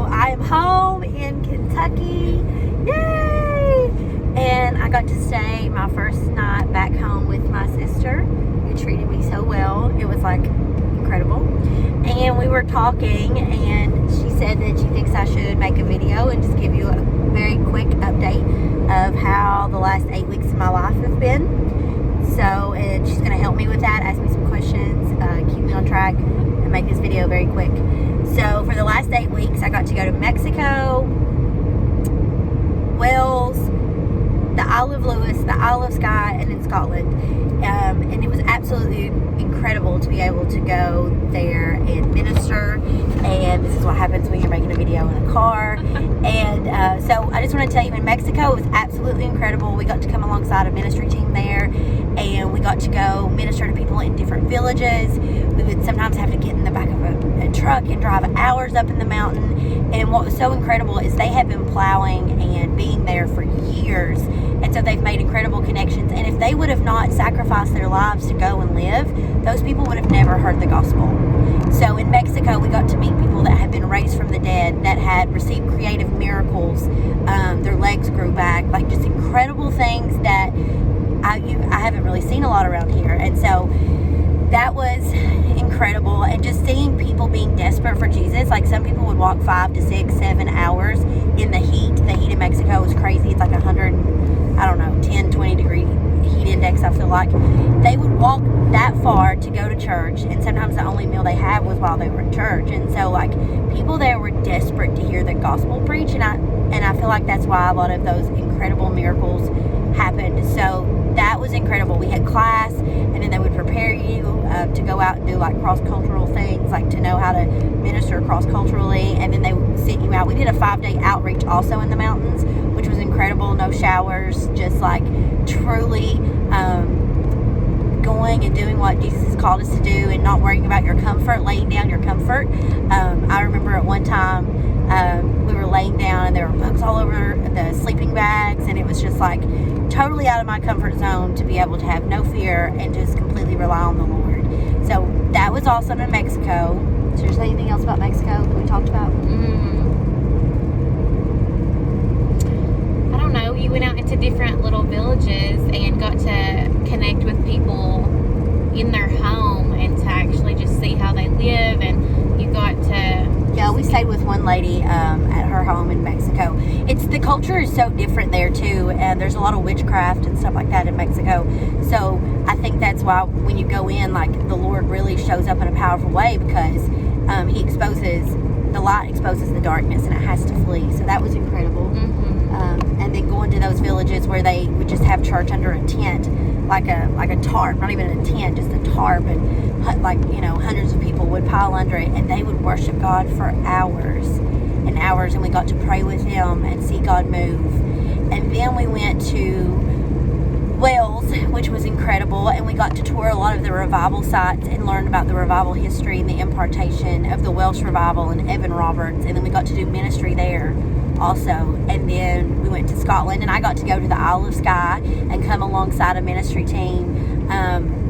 I am home in Kentucky. Yay! And I got to stay my first night back home with my sister, who treated me so well. It was like incredible. And we were talking, and she said that she thinks I should make a video and just give you a very quick update of how the last 8 weeks of my life have been. So, and she's going to help me with that, ask me some questions, keep me on track, and make this video very quick. So, for the last 8 weeks, I got to go to Mexico, Wales, the Isle of Lewis, the Isle of Skye, and in Scotland. And it was absolutely incredible to be able to go there and minister. And this is what happens when you're making a video in a car. And so I just want to tell you, in Mexico, it was absolutely incredible. We got to come alongside a ministry team there, and we got to go minister to people in different villages. We would sometimes have to get in the back of a truck and drive hours up in the mountain. And what was so incredible is they have been plowing and being there for years. And so they've made incredible connections. And if they would have not sacrificed their lives to go and live, those people would have never heard the gospel. So in Mexico, we got to meet people that had been raised from the dead, that had received creative miracles. Their legs grew back, like just incredible things that I haven't really seen a lot around here. And so that was incredible. And just seeing people being desperate for Jesus, like some people would walk 5 to 6, 7 hours in the heat. The heat in Mexico is crazy. It's like 10, 20 degree heat index, I feel like. They would walk that far to go to church, and sometimes the only meal they had was while they were at church. And so like people there were desperate to hear the gospel preached, and I feel like that's why a lot of those incredible miracles happened. So that was incredible. We had class, and then they would prepare you to go out and do like cross-cultural things, like to know how to minister cross-culturally, and then they would send you out. We did a 5-day outreach also in the mountains, which was incredible. No showers, just like truly going and doing what Jesus has called us to do, and not worrying about your comfort, laying down your comfort. I remember at one time we were laying down and there were bugs all over the sleeping bags, and it was just like totally out of my comfort zone to be able to have no fear and just completely rely on the Lord. So that was awesome in Mexico. So is there anything else about Mexico that we talked about? I don't know. You went out into different little villages and got to connect with people in their home and to actually just see how they live, and you got to... Yeah, we stayed with one lady at her home in Mexico. The culture is so different there too, and there's a lot of witchcraft and stuff like that in Mexico. So I think that's why when you go in, like the Lord really shows up in a powerful way, because He exposes, the light exposes the darkness, and it has to flee. So that was incredible. And then going to those villages where they would just have church under a tent, like a tarp, not even a tent, just a tarp, and hundreds of people would pile under it, and they would worship God for hours and hours, and we got to pray with them and see God move. And then we went to Wales, which was incredible, and we got to tour a lot of the revival sites and learn about the revival history and the impartation of the Welsh revival and Evan Roberts. And then we got to do ministry there also. And then we went to Scotland, and I got to go to the Isle of Skye and come alongside a ministry team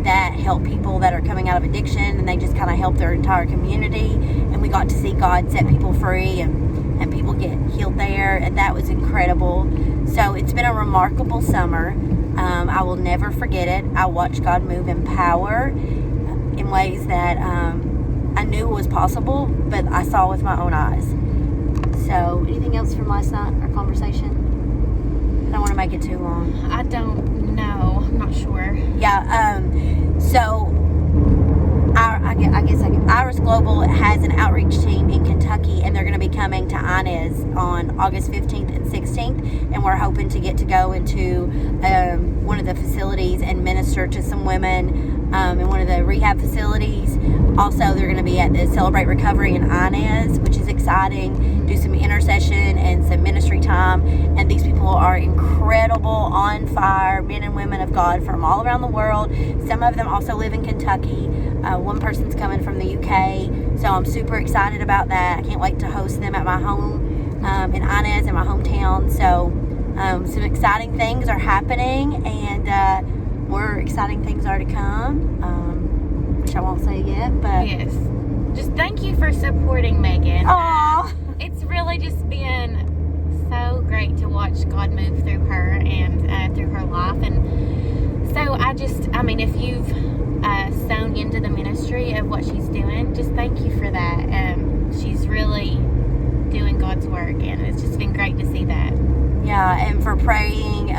that help people that are coming out of addiction, and they just kind of help their entire community. And we got to see God set people free, and people get healed there, and that was incredible. So it's been a remarkable summer. I will never forget it. I watched God move in power in ways that I knew was possible, but I saw with my own eyes. So anything else from last night, our conversation? I don't want to make it too long. I don't know. I'm not sure. Yeah. So Iris Global has an outreach team in Kentucky, and they're going to be coming to Inez on August 15th and 16th, and we're hoping to get to go into one of the facilities and minister to some women in one of the rehab facilities. Also, they're going to be at the Celebrate Recovery in Inez, which is exciting. Do some intercession and some ministry time, and these people are incredible, on fire, men and women of God from all around the world. Some of them also live in Kentucky. One person's coming from the UK, so I'm super excited about that. I can't wait to host them at my home in Inez, in my hometown. So some exciting things are happening, and more exciting things are to come, which I won't say yet, but yes, just thank you for supporting Megan. Aww. It's really really just been so great to watch God move through her and through her life. And so I mean, if you've sown into the ministry of what she's doing, just thank you for that. She's really doing God's work, and it's just been great to see that. Yeah, and for praying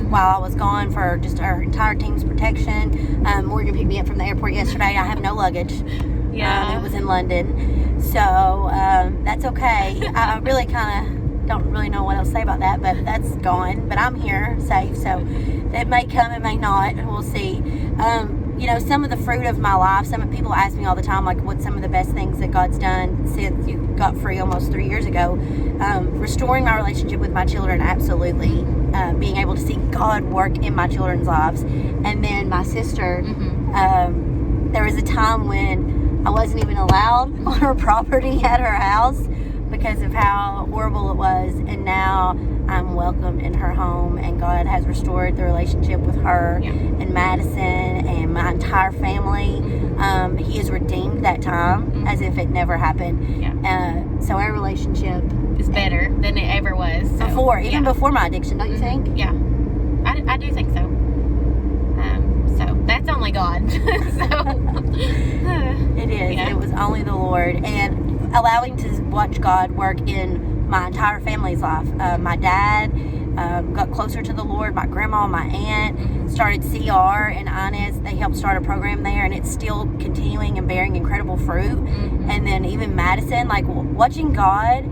while I was gone for just our entire team's protection. Morgan picked me up from the airport yesterday. I have no luggage. Yeah. It was in London. So that's okay. I really kind of don't really know what else to say about that, but that's gone. But I'm here, safe. So it may come, it may not. We'll see. Some of the fruit of my life, some people ask me all the time, like, what's some of the best things that God's done since you got free almost 3 years ago? Restoring my relationship with my children, absolutely. Being able to see God work in my children's lives. And then my sister, there was a time when I wasn't even allowed on her property at her house because of how horrible it was. And now I'm welcomed in her home, and God has restored the relationship with her and Madison and my entire family. He has redeemed that time as if it never happened. So our relationship is better than it ever was. So, even before my addiction, don't you think? Yeah, I do think so. So that's only God. It is. Yeah. It was only the Lord, and allowing to watch God work in my entire family's life. My dad got closer to the Lord. My grandma, my aunt started CR in Inez. They helped start a program there, and it's still continuing and bearing incredible fruit. And then even Madison, like watching God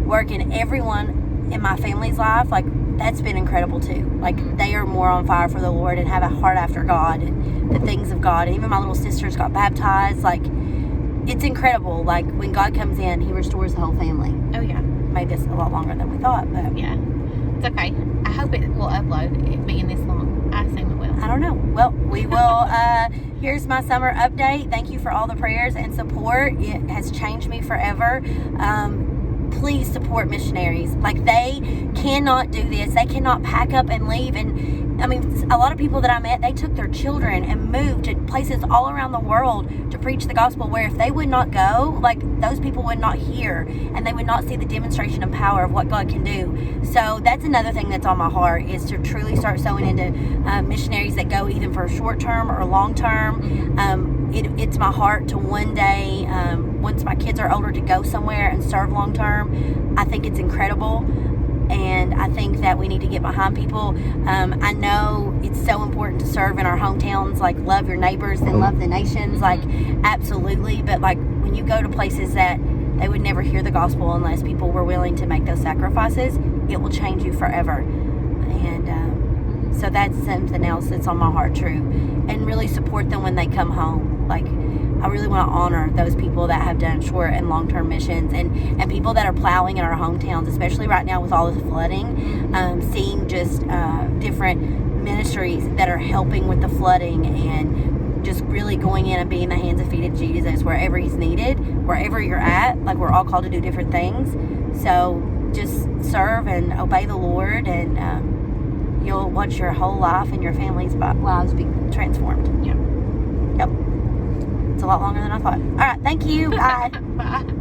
work in everyone in my family's life, like that's been incredible too. Like they are more on fire for the Lord and have a heart after God and the things of God. And even my little sisters got baptized. Like it's incredible. Like when God comes in, He restores the whole family. Oh yeah. Made this a lot longer than we thought, but yeah, it's okay. I hope it will upload, it being this long. I assume it will. I don't know. Well, we will. Here's my summer update. Thank you for all the prayers and support. It has changed me forever. Please support missionaries. Like they cannot do this. They cannot pack up and leave. And I mean, a lot of people that I met, they took their children and moved to places all around the world to preach the gospel, where if they would not go, like those people would not hear and they would not see the demonstration of power of what God can do. So that's another thing that's on my heart, is to truly start sowing into missionaries that go either for short term or long term. It's my heart to one day, once my kids are older, to go somewhere and serve long term. I think it's incredible. And I think that we need to get behind people. I know it's so important to serve in our hometowns, like love your neighbors and love the nations, like absolutely. But like when you go to places that they would never hear the gospel unless people were willing to make those sacrifices, it will change you forever. And so that's something else that's on my heart, true. And really support them when they come home. Like I really want to honor those people that have done short and long-term missions, and people that are plowing in our hometowns, especially right now with all of the flooding, seeing just different ministries that are helping with the flooding and just really going in and being the hands and feet of Jesus wherever He's needed, wherever you're at. Like we're all called to do different things. So just serve and obey the Lord, and you'll watch your whole life and your family's lives be transformed. Yeah. Yep. It's a lot longer than I thought. All right. Thank you. Bye. Bye.